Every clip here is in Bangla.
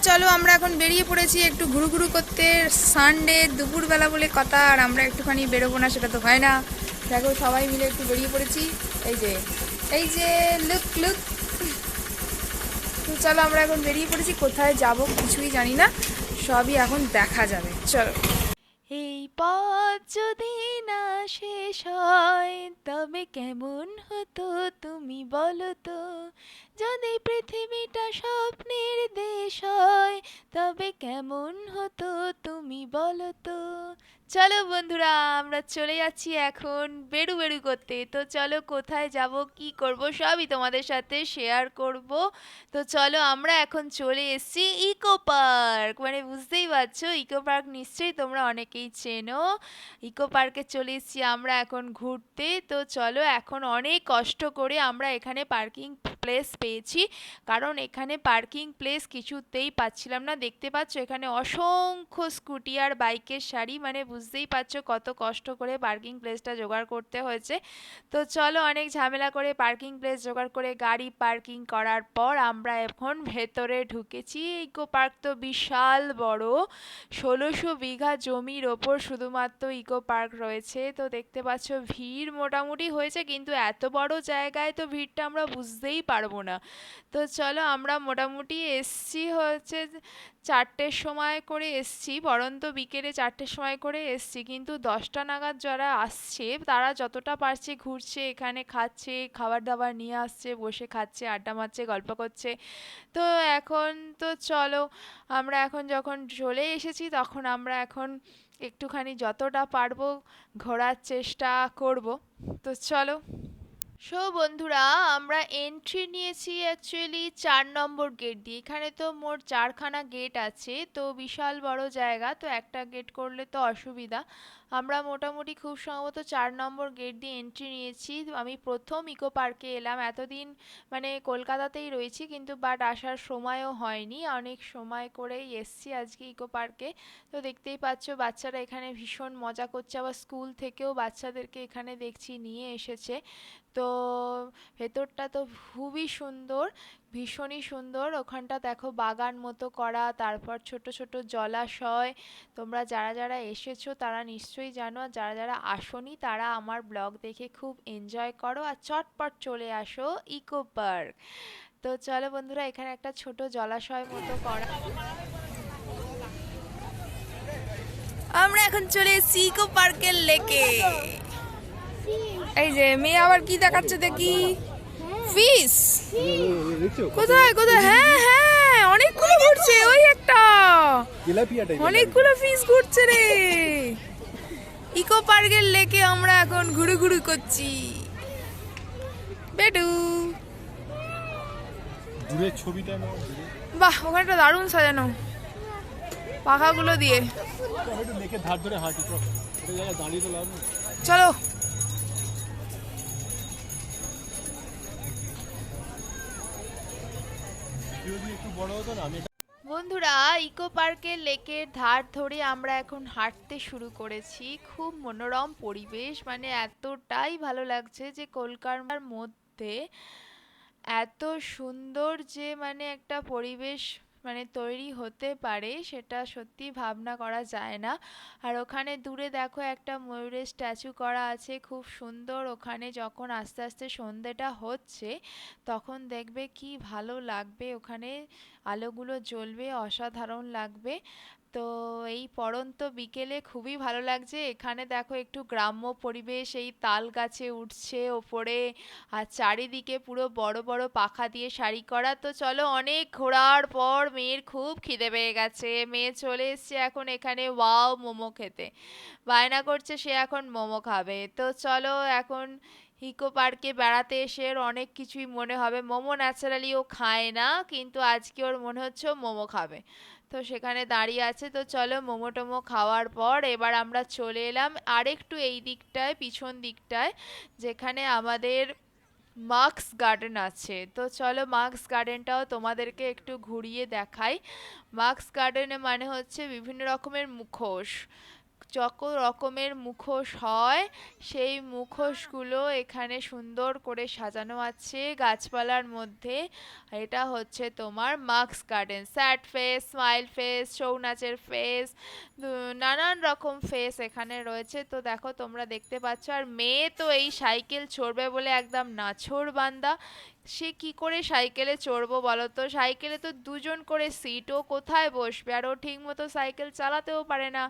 চলো আমরা এখন বেরিয়ে পড়েছি একটু ঘুরু করতে। সানডে দুপুরবেলা বলে কথা, আর আমরা একটুখানি বেরোবো না সেটা তো হয় না। দেখো সবাই মিলে একটু বেরিয়ে পড়েছি। এই যে লুক লুক। তো চলো আমরা এখন বেরিয়ে পড়েছি, কোথায় যাব কিছুই জানি না, সবই এখন দেখা যাবে। চলো। এই পথ যদি না শেষ হয় তবে কেমন হতো তুমি বলো তো, যদি পৃথিবীটা স্বপ্নের দেশ হয় তবে কেমন হতো তুমি বলো তো। চলো বন্ধুরা, আমরা চলে যাচ্ছি এখন বেরু করতে। তো চলো কোথায় যাব কি করব সবই তোমাদের সাথে শেয়ার করব। তো চলো আমরা এখন চলে এসেছি ইকো পার্ক, মানে বুঝতেই পারছো ইকো পার্ক নিশ্চয়ই তোমরা অনেকেই চেনো। ইকো পার্কে চলে এসেছি আমরা এখন ঘুরতে। তো চলো এখন অনেক কষ্ট করে আমরা এখানে পার্কিং প্লেস পেয়েছি, কারণ এখানে পার্কিং প্লেস কিছুতেই পাচ্ছিলাম না। দেখতে পাচ্ছ এখানে অসংখ্য স্কুটি আর বাইকের সারি, মানে বুঝতেই পারছো কত কষ্ট করে পার্কিং প্লেসটা জোগাড় করতে হয়েছে। তো চলো অনেক ঝামেলা করে পার্কিং প্লেস জোগাড় করে গাড়ি পার্কিং করার পর আমরা এখন ভেতরে ঢুকেছি। ইকো পার্ক তো বিশাল বড়, 1600 বিঘা জমির ওপর শুধুমাত্র ইকো পার্ক রয়েছে। তো দেখতে পাচ্ছ ভিড় মোটামুটি হয়েছে, কিন্তু এত বড় জায়গায় তো ভিড়টা আমরা বুঝতেই পারবো না। তো চলো আমরা মোটামুটি এসছি হচ্ছে 4টের সময় করে এসছি, পরন্ত বিকেলে 4টের সময় করে এসছি, কিন্তু 10টা নাগাদ যারা আসছে তারা যতটা পারছে ঘুরছে, এখানে খাচ্ছে, খাবার দাবার নিয়ে আসছে, বসে খাচ্ছে, আড্ডা মারছে, গল্প করছে। তো এখন তো চলো আমরা এখন যখন চলে এসেছি তখন আমরা এখন একটুখানি যতটা পারবো ঘোরার চেষ্টা করব। তো চলো। বন্ধুরা, আমরা এন্ট্রি নিয়েছি অ্যাকচুয়ালি 4 নম্বর গেট দিয়ে। এখানে তো মোট 4খানা গেট আছে, তো বিশাল বড় জায়গা, তো একটা গেট করলে তো অসুবিধা। আমরা মোটামুটি খুব সম্ভবত 4 নম্বর গেট দিয়ে এন্ট্রি নিয়েছি। আমি প্রথম ইকো পার্কে এলাম, এতদিন মানে কলকাতাতেই রয়েছি, কিন্তু বাট আসার সময়ও হয়নি, অনেক সময় করেই এসছি আজকে ইকো পার্কে। তো দেখতেই পাচ্ছ বাচ্চারা এখানে ভীষণ মজা করছে, আবার স্কুল থেকেও বাচ্চাদেরকে এখানে দেখছি নিয়ে এসেছে। তো ভেতরটা তো খুবই সুন্দর, ভীষণই সুন্দর। ওখানটা দেখো বাগান মতো করা, তারপর ছোট ছোট জলাশয়। তোমরা যারা যারা এসেছো তারা নিশ্চয়ই জানো, আর যারা যারা আসোনি তারা আমার ব্লগ দেখে খুব এনজয় করো আর চটপট চলে আসো ইকো পার্ক। তো চলো বন্ধুরা, এখানে একটা ছোট জলাশয় মতো করা। আমরা এখন চলে এসেছি ইকো পার্কের লেকে। এই যে মেয়ে আবার কি দেখাচ্ছে দেখি, ফিশ। কোথায় কোথায়? হ্যাঁ হ্যাঁ, অনেকগুলো ঘুরছে, ওই একটা অনেকগুলো ফিশ ঘুরছে রে। ইকো পার্কের লেকে আমরা এখন ঘুরু করছি। বেটু দূরের ছবিটা নাও। বাহ, ওখানটা দারুণ সাজানো পাখাগুলো দিয়ে। একটু লেকে ধার ধরে হাঁটি, তো এটা জায়গায় দাঁড়িয়ে তো লাভ নেই। চলো। যদি একটু বড় হতো না আমি। বন্ধুরা, ইকো পার্কের লেকের ধার ধরে আমরা এখন হাঁটতে শুরু করেছি। খুব মনোরম পরিবেশ, মানে এতটাই ভালো লাগছে যে কলকাতার মধ্যে এত সুন্দর যে মানে একটা পরিবেশ মানে তৈরি হতে পারে সেটা সত্যি ভাবনা করা যায় না। আর ওখানে দূরে দেখো একটা ময়ূরের স্ট্যাচু করা আছে, খুব সুন্দর। ওখানে যখন আস্তে আস্তে সন্ধেটা হচ্ছে তখন দেখবে কি ভালো লাগবে, ওখানে আলোগুলো জ্বলবে, অসাধারণ লাগবে। তো এই পড়ন্ত বিকেলে খুবই ভালো লাগছে। এখানে দেখো একটু গ্রাম্য পরিবেশ, এই তাল গাছে উঠছে ওপরে, আর চারিদিকে পুরো বড় বড় পাখা দিয়ে সারি করা। তো চলো, অনেক ঘোরার পর মেয়ের খুব খিদে পেয়ে গেছে, মেয়ে চলে এসছে এখন এখানে ওয়াও মোমো খেতে, বায়না করছে সে এখন মোমো খাবে। তো চলো এখন ইকো পার্কে বেড়াতে এসে ওর অনেক কিছুই মনে হবে। মোমো ন্যাচারালি ও খায় না, কিন্তু আজকে ওর মনে হচ্ছে ও মোমো খাবে, তো সেখানে দাঁড়িয়ে আছে। তো চলো মোমো টোমো খাওয়ার পর এবার আমরা চলে এলাম আরেকটু এই দিকটায়, পিছন দিকটায়, যেখানে আমাদের মার্কস গার্ডেন আছে। তো চলো মার্কস গার্ডেনটাও তোমাদেরকে একটু ঘুরিয়ে দেখাই। মার্কস গার্ডেনে মানে হচ্ছে বিভিন্ন রকমের মুখোশ। যত রকমের মুখোশ হয় সেই মুখোশগুলো এখানে সুন্দর করে সাজানো আছে গাছপালার মধ্যে। এটা হচ্ছে তোমার mask garden, sad face, smile face, Chhau নাচের ফেস, নানান রকম ফেস এখানে রয়েছে। তো দেখো তোমরা দেখতে পাচ্ছ, আর মেয়ে তো এই সাইকেল চড়বে বলে একদম নাছোড়বান্দা। সে কি করে সাইকেলে চড়বো বলো তো, সাইকেলে তো দুজন করে সিট, ও কোথায় বসবে, আর ও ঠিক মতো সাইকেল চালাতেও পারে না।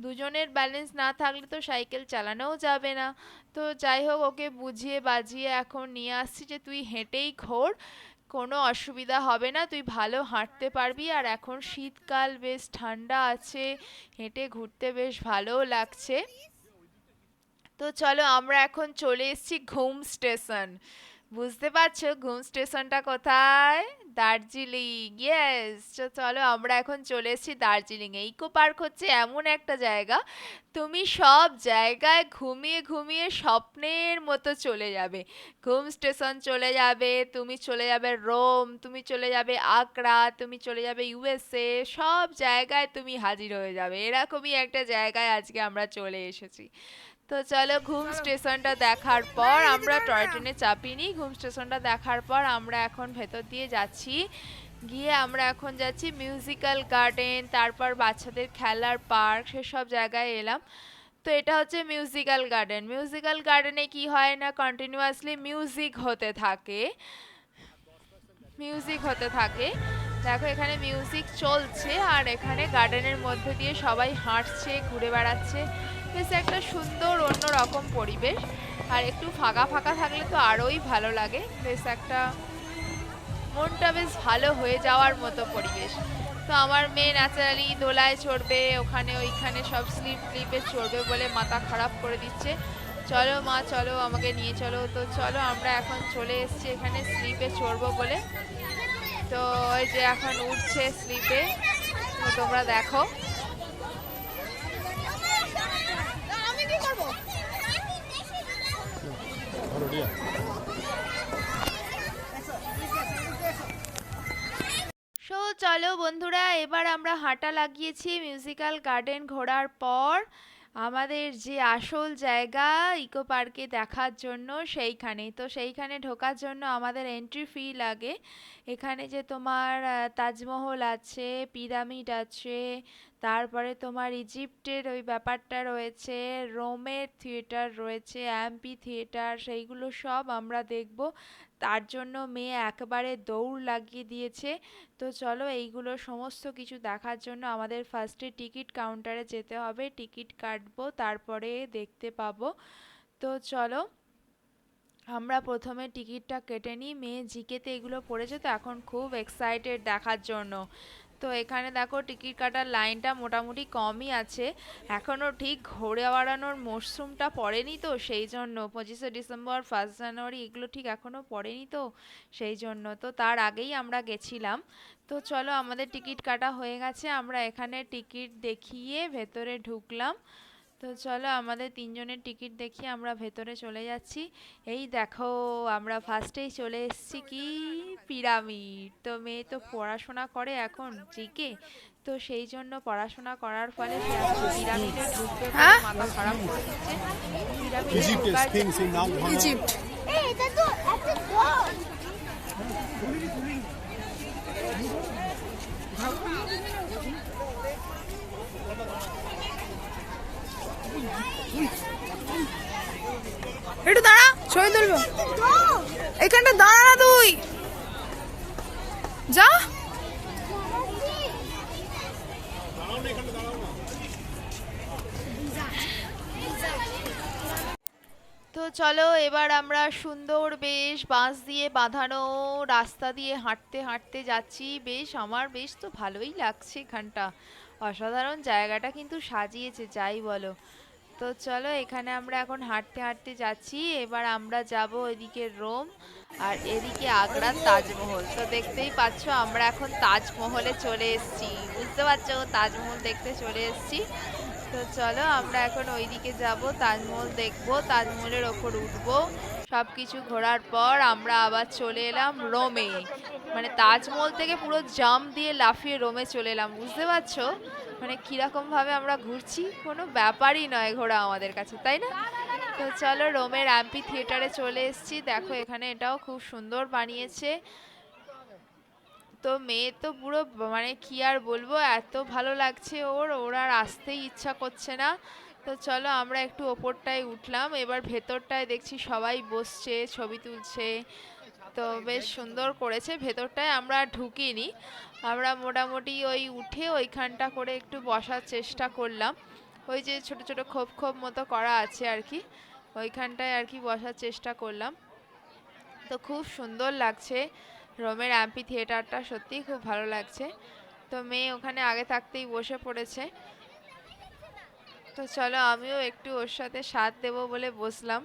দুজনের ব্যালেন্স না থাকলে তো সাইকেল চালানোও যাবে না। তো যাই হোক, ওকে বুঝিয়ে বাজিয়ে এখন নিয়ে আসছি যে তুই হেঁটেই ঘোর, কোনো অসুবিধা হবে না, তুই ভালো হাঁটতে পারবি। আর এখন শীতকাল, বেশ ঠান্ডা আছে, হেঁটে ঘুরতে বেশ ভালোও লাগছে। তো চলো আমরা এখন চলে এসেছি ঘুম স্টেশন। বুঝতে পারছো ঘুম স্টেশনটা কোথায়? দার্জিলিং, ইয়েস। তো চলো আমরা এখন চলে এসেছি দার্জিলিং এ। ইকো পার্ক হচ্ছে এমন একটা জায়গা, তুমি সব জায়গায় ঘুমিয়ে ঘুমিয়ে স্বপ্নের মতো চলে যাবে। ঘুম স্টেশন চলে যাবে, তুমি চলে যাবে রোম, তুমি চলে যাবে আগ্রা, তুমি চলে যাবে ইউএসএ, সব জায়গায় তুমি হাজির হয়ে যাবে। এরকমই একটা জায়গায় আজকে আমরা চলে এসেছি। তো চলো ঘুম স্টেশনটা দেখার পর আমরা টয় ট্রেনে চাপিনি, ঘুম স্টেশনটা দেখার পর আমরা এখন ভেতর দিয়ে যাচ্ছি। গিয়ে আমরা এখন যাচ্ছি মিউজিক্যাল গার্ডেন, তারপর বাচ্চাদের খেলার পার্ক, সেসব জায়গায় এলাম। তো এটা হচ্ছে মিউজিক্যাল গার্ডেন। মিউজিক্যাল গার্ডেনে কি হয় না, কন্টিনিউয়াসলি মিউজিক হতে থাকে, মিউজিক হতে থাকে। দেখো এখানে মিউজিক চলছে, আর এখানে গার্ডেনের মধ্যে দিয়ে সবাই হাঁটছে, ঘুরে বেড়াচ্ছে। বেশ একটা সুন্দর অন্যরকম পরিবেশ। আর একটু ফাঁকা ফাঁকা থাকলে তো আরোই ভালো লাগে, বেশ একটা মনটা বেশ ভালো হয়ে যাওয়ার মতো পরিবেশ। তো আমার মেয়ে ন্যাচারালি দোলায় চড়বে, ওখানে ওইখানে সব স্লিপ ক্লিপে চড়বে বলে মাথা খারাপ করে দিচ্ছে। চলো মা চলো, আমাকে নিয়ে চলো। তো চলো আমরা এখন চলে এসেছি এখানে স্লিপে চড়বো বলে। তো ওই যে এখন উঠছে স্লিপে, তো তোমরা দেখো। সো চলো বন্ধুরা, এবার আমরা হাঁটা লাগিয়েছি মিউজিক্যাল গার্ডেন ঘোরার পর আমাদের যে আসল জায়গা ইকো পার্কে দেখার জন্য সেইখানে। তো সেইখানে ঢোকার জন্য আমাদের এন্ট্রি ফি লাগে। এখানে যে তোমার তাজমহল আছে, পিরামিড আছে, তারপরে তোমার ইজিপ্টের ওই ব্যাপারটা রয়েছে, রোমের থিয়েটার রয়েছে, অ্যাম্পি থিয়েটার, সেইগুলো সব আমরা দেখব। তার জন্য মেয়ে একেবারে দৌড় লাগিয়ে দিয়েছে। তো চলো এইগুলো সমস্ত কিছু দেখার জন্য আমাদের ফার্স্টে টিকিট কাউন্টারে যেতে হবে, টিকিট কাটবো, তারপরে দেখতে পাবো। তো চলো আমরা প্রথমে টিকিটটা কেটে নিই। মেয়ে জিকেতে এগুলো পড়েছে, তো এখন খুব এক্সাইটেড দেখার জন্য। তো এখানে দেখো টিকিট কাটার লাইনটা মোটামুটি কমই আছে, এখনও ঠিক ঘুরে বেড়ানোর মরশুমটা পড়েনি, তো সেই জন্য 25শে ডিসেম্বর, 1 জানুয়ারি এগুলো ঠিক এখনও পড়েনি, তো সেই জন্য তো তার আগেই আমরা গেছিলাম। তো চলো আমাদের টিকিট কাটা হয়ে গেছে, আমরা এখানে টিকিট দেখিয়ে ভেতরে ঢুকলাম। তো চলো আমাদের তিনজনের টিকিট দেখিয়ে আমরা ভেতরে চলে যাচ্ছি। এই দেখো আমরা ফার্স্টেই চলে এসেছি কি, পিরামিড। তো মেয়ে তো পড়াশোনা করে এখন জিকে, তো সেই জন্য পড়াশোনা করার ফলে সে এখন পিরামিডে ঢুকবে বলে মাথা খারাপ করে দিচ্ছে। পিরামিডে ঢোকার ইজিপ্ট একটু দাঁড়া, ছবি তুলবো। এখানটা দাঁড়া না, তুই যা। তো চলো এবার আমরা সুন্দর বেশ বাঁশ দিয়ে বাঁধানো রাস্তা দিয়ে হাঁটতে হাঁটতে যাচ্ছি। বেশ আমার বেশ তো ভালোই লাগছে এখানটা, অসাধারণ জায়গাটা কিন্তু সাজিয়েছে যাই বলো। তো চলো এখানে আমরা এখন হাঁটতে হাঁটতে যাচ্ছি। এবার আমরা যাব এদিকে রোম, আর এদিকে আগ্রার তাজমহল। তো দেখতেই পাচ্ছ আমরা এখন তাজমহলে চলে এসেছি, বুঝতে পারছো, তাজমহল দেখতে চলে এসেছি। তো চলো আমরা এখন ওইদিকে যাব, তাজমহল দেখবো, তাজমহলের ওপর উঠবো। সব কিছু ঘোরার পর আমরা আবার চলে এলাম রোমে, মানে তাজমহল থেকে পুরো জাম্প দিয়ে লাফিয়ে রোমে চলে এলাম, বুঝতে পারছো। মানে কীরকমভাবে আমরা ঘুরছি, কোনো ব্যাপারই নয় ঘোরা আমাদের কাছে, তাই না? তো চলো রোমের অ্যাম্পি থিয়েটারে চলে এসেছি। দেখো এখানে এটাও খুব সুন্দর বানিয়েছে। তো মেয়ে তো পুরো মানে কি আর বলবো, এত ভালো লাগছে ওর আর আসতেই ইচ্ছা করছে না। তো চলো আমরা একটু ওপরটায় উঠলাম, এবার ভেতরটায় দেখছি সবাই বসছে, ছবি তুলছে। তো বেশ সুন্দর করেছে। ভেতরটায় আমরা ঢুকিনি, আমরা মোটামুটি ওই উঠে ওইখানটা করে একটু বসার চেষ্টা করলাম। ওই যে ছোট ছোট খোপ খোপ মতো করা আছে আর কি, ওইখানটায় আর কি বসার চেষ্টা করলাম। তো খুব সুন্দর লাগছে রোমের অ্যাম্পি থিয়েটারটা, সত্যিই খুব ভালো লাগছে। তো মেয়ে ওখানে আগে থাকতেই বসে পড়েছে। তো চলো আমিও একটু ওর সাথে সাথ দেবো বলে বসলাম।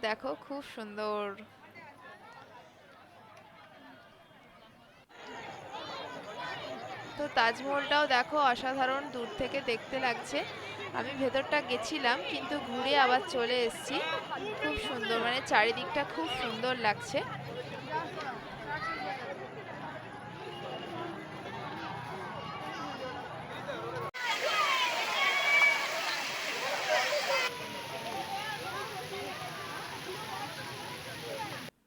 দেখো খুব সুন্দর। তো তাজমহলটাও দেখো অসাধারণ দূর থেকে দেখতে লাগছে। আমি ভেতরটা গেছিলাম কিন্তু ঘুরে আবার চলে এসেছি। খুব সুন্দর, মানে চারিদিকটা খুব সুন্দর লাগছে।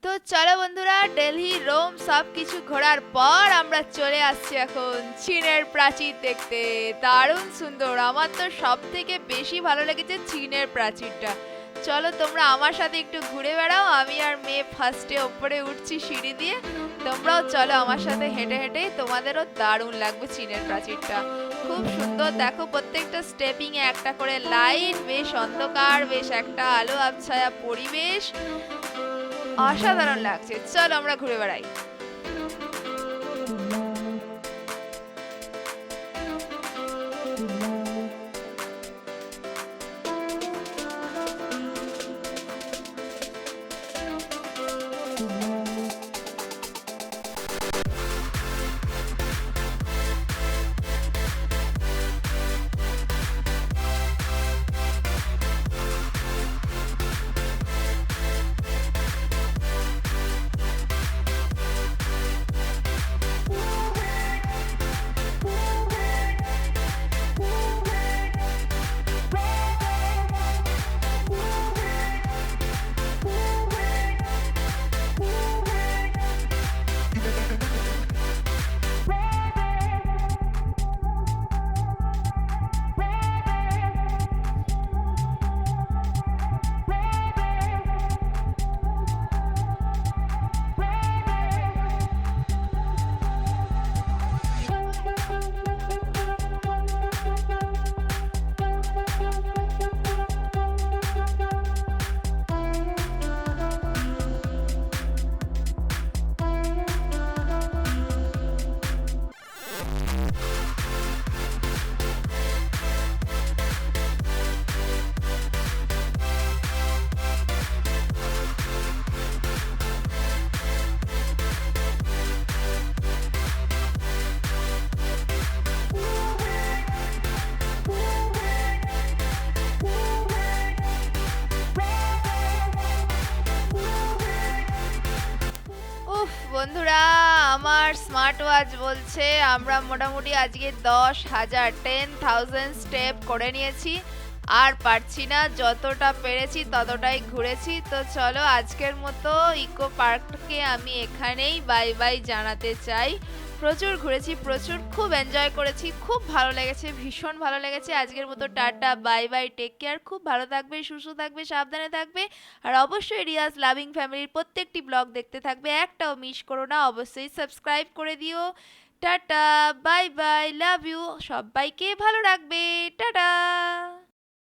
তো চলো বন্ধুরা, দিল্লি রোম সব কিছু ঘোরার পর আমরা চলে আসছি এখন চীনের প্রাচীর দেখতে। দারুণ সুন্দর, আমার তো সব থেকে বেশি ভালো লেগেছে চীনের প্রাচীরটা। চলো তোমরা আমার সাথে একটু ঘুরে বেড়াও, আমি আর মেয়ে ফার্স্টে ওপরে উঠছি সিঁড়ি দিয়ে, তোমরাও চলো আমার সাথে হেঁটে হেঁটে, তোমাদেরও দারুণ লাগবে চীনের প্রাচীরটা। খুব সুন্দর, দেখো প্রত্যেকটা স্টেপিং এ একটা করে লাইট, বেশ অন্ধকার, বেশ একটা আলো আবছায়া পরিবেশ, অসাধারণ লাগছে। চলো আমরা ঘুরে বেড়াই। বন্ধুরা, আমার স্মার্ট ওয়াচ বলছে আমরা মোটামুটি আজকে 10,000 10,000 স্টেপ করে নিয়েছি। আর পারছি না, যতটা পেরেছি ততটাই ঘুরেছি। তো চলো আজকের মতো ইকো পার্ককে আমি এখানেই বাই বাই জানাতে চাই। প্রচুর ঘুরেছি, প্রচুর খুব এনজয় করেছি, খুব ভালো লেগেছে, ভীষণ ভালো লেগেছে। আজকের মতো টাটা, বাই বাই, টেক কেয়ার। খুব ভালো থাকবে, সুস্থ থাকবে, সাবধানে থাকবে। আর অবশ্যই রিয়াজ লাভিং ফ্যামিলির প্রত্যেকটি ব্লগ দেখতে থাকবে, একটাও মিস করো না। অবশ্যই সাবস্ক্রাইব করে দিও। টাটা, বাই বাই, লাভ ইউ, সবাইকে ভালো রাখবে, টাটা।